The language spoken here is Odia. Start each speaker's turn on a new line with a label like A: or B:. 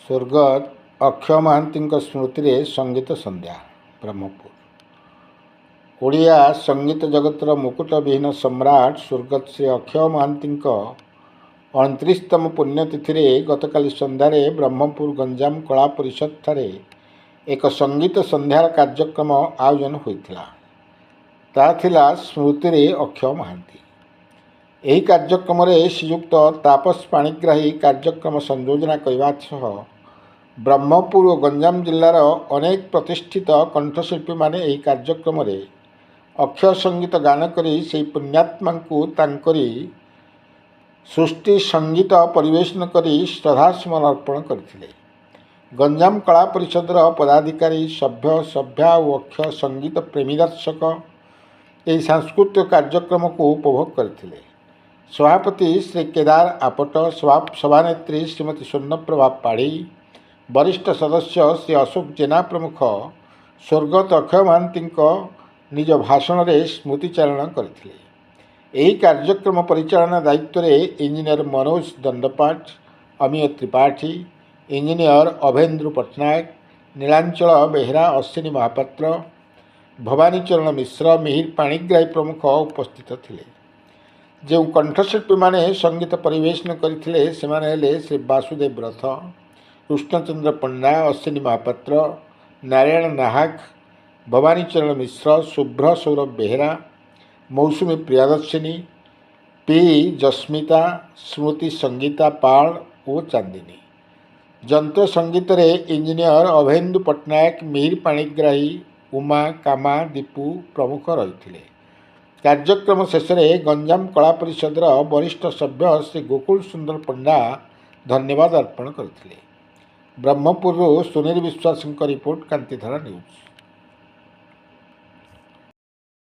A: ସ୍ୱର୍ଗତ ଅକ୍ଷୟ ମହାନ୍ତିଙ୍କ ସ୍ମୃତିରେ ସଙ୍ଗୀତ ସନ୍ଧ୍ୟା ବ୍ରହ୍ମପୁର। ଓଡ଼ିଆ ସଙ୍ଗୀତ ଜଗତର ମୁକୁଟବିହୀନ ସମ୍ରାଟ ସ୍ୱର୍ଗତ ଶ୍ରୀ ଅକ୍ଷୟ ମହାନ୍ତିଙ୍କ 29ତମ ପୁଣ୍ୟତିଥିରେ ଗତକାଲି ସନ୍ଧ୍ୟାରେ ବ୍ରହ୍ମପୁର ଗଞ୍ଜାମ କଳା ପରିଷଦଠାରେ ଏକ ସଙ୍ଗୀତ ସନ୍ଧ୍ୟାର କାର୍ଯ୍ୟକ୍ରମ ଆୟୋଜନ ହୋଇଥିଲା। ତାହା ଥିଲା ସ୍ମୃତିରେ ଅକ୍ଷୟ ମହାନ୍ତି। ଏହି କାର୍ଯ୍ୟକ୍ରମରେ ଶ୍ରୀଯୁକ୍ତ ତାପସ ପାଣିଗ୍ରାହୀ କାର୍ଯ୍ୟକ୍ରମ ସଂଯୋଜନା କରିବା ସହ ବ୍ରହ୍ମପୁର ଓ ଗଞ୍ଜାମ ଜିଲ୍ଲାର ଅନେକ ପ୍ରତିଷ୍ଠିତ କଣ୍ଠଶିଳ୍ପୀମାନେ ଏହି କାର୍ଯ୍ୟକ୍ରମରେ ଅକ୍ଷୟ ସଙ୍ଗୀତ ଗାନ କରି ସେହି ପୁଣ୍ୟାତ୍ମାଙ୍କୁ ତାଙ୍କରି ସୃଷ୍ଟି ସଙ୍ଗୀତ ପରିବେଷଣ କରି ଶ୍ରଦ୍ଧାସୁମନ ଅର୍ପଣ କରିଥିଲେ। ଗଞ୍ଜାମ କଳା ପରିଷଦର ପଦାଧିକାରୀ, ସଭ୍ୟା ଓ ଅକ୍ଷୟ ସଙ୍ଗୀତ ପ୍ରେମୀ ଦର୍ଶକ ଏହି ସାଂସ୍କୃତିକ କାର୍ଯ୍ୟକ୍ରମକୁ ଉପଭୋଗ କରିଥିଲେ। ସଭାପତି ଶ୍ରୀ କେଦାର ଆପଟ, ସଭାନେତ୍ରୀ ଶ୍ରୀମତୀ ସ୍ୱର୍ଣ୍ଣପ୍ରଭା ପାଢ଼ୀ, ବରିଷ୍ଠ ସଦସ୍ୟ ଶ୍ରୀ ଅଶୋକ ଜେନା ପ୍ରମୁଖ ସ୍ୱର୍ଗତ ଅକ୍ଷୟ ମହାନ୍ତିଙ୍କ ନିଜ ଭାଷଣରେ ସ୍ମୃତିଚାରଣ କରିଥିଲେ। ଏହି କାର୍ଯ୍ୟକ୍ରମ ପରିଚାଳନା ଦାୟିତ୍ୱରେ ଇଞ୍ଜିନିୟର ମନୋଜ ଦଣ୍ଡପାଠ, ଅମିୟ ତ୍ରିପାଠୀ, ଇଞ୍ଜିନିୟର ଅଭେନ୍ଦ୍ର ପଟ୍ଟନାୟକ, ନୀଳାଞ୍ଚଳ ବେହେରା, ଅଶ୍ୱିନୀ ମହାପାତ୍ର, ଭବାନୀଚରଣ ମିଶ୍ର, ମିହିର ପାଣିଗ୍ରାହୀ ପ୍ରମୁଖ ଉପସ୍ଥିତ ଥିଲେ। ଯେଉଁ କଣ୍ଠଶିଳ୍ପୀମାନେ ସଙ୍ଗୀତ ପରିବେଷଣ କରିଥିଲେ ସେମାନେ ହେଲେ ଶ୍ରୀ ବାସୁଦେବ ରଥ, କୃଷ୍ଣଚନ୍ଦ୍ର ପଣ୍ଡା, ଅଶ୍ୱିନୀ ମହାପାତ୍ର, ନାରାୟଣ ନାହାକ, ଭବାନୀଚରଣ ମିଶ୍ର, ଶୁଭ୍ର ସୌରଭ ବେହେରା, ମୌସୁମୀ ପ୍ରିୟଦର୍ଶିନୀ, ପି ଜସ୍ମିତା, ସ୍ମୃତି ସଙ୍ଗୀତା ପାଳ ଓ ଚାନ୍ଦିନୀ। ଯନ୍ତ୍ର ସଙ୍ଗୀତରେ ଇଞ୍ଜିନିୟର ଅଭେନ୍ଦୁ ପଟ୍ଟନାୟକ, ମିହିର ପାଣିଗ୍ରାହୀ, ଉମା, କାମା, ଦୀପୁ ପ୍ରମୁଖ ରହିଥିଲେ। କାର୍ଯ୍ୟକ୍ରମ ଶେଷରେ ଗଞ୍ଜାମ କଳା ପରିଷଦର ବରିଷ୍ଠ ସଭ୍ୟ ଶ୍ରୀ ଗୋକୁଳ ସୁନ୍ଦର ପଣ୍ଡା ଧନ୍ୟବାଦ ଅର୍ପଣ କରିଥିଲେ। ବ୍ରହ୍ମପୁରରୁ ସୁନୀଲ ବିଶ୍ୱାସଙ୍କ ରିପୋର୍ଟ, କାନ୍ତିଧାରା ନ୍ୟୁଜ୍।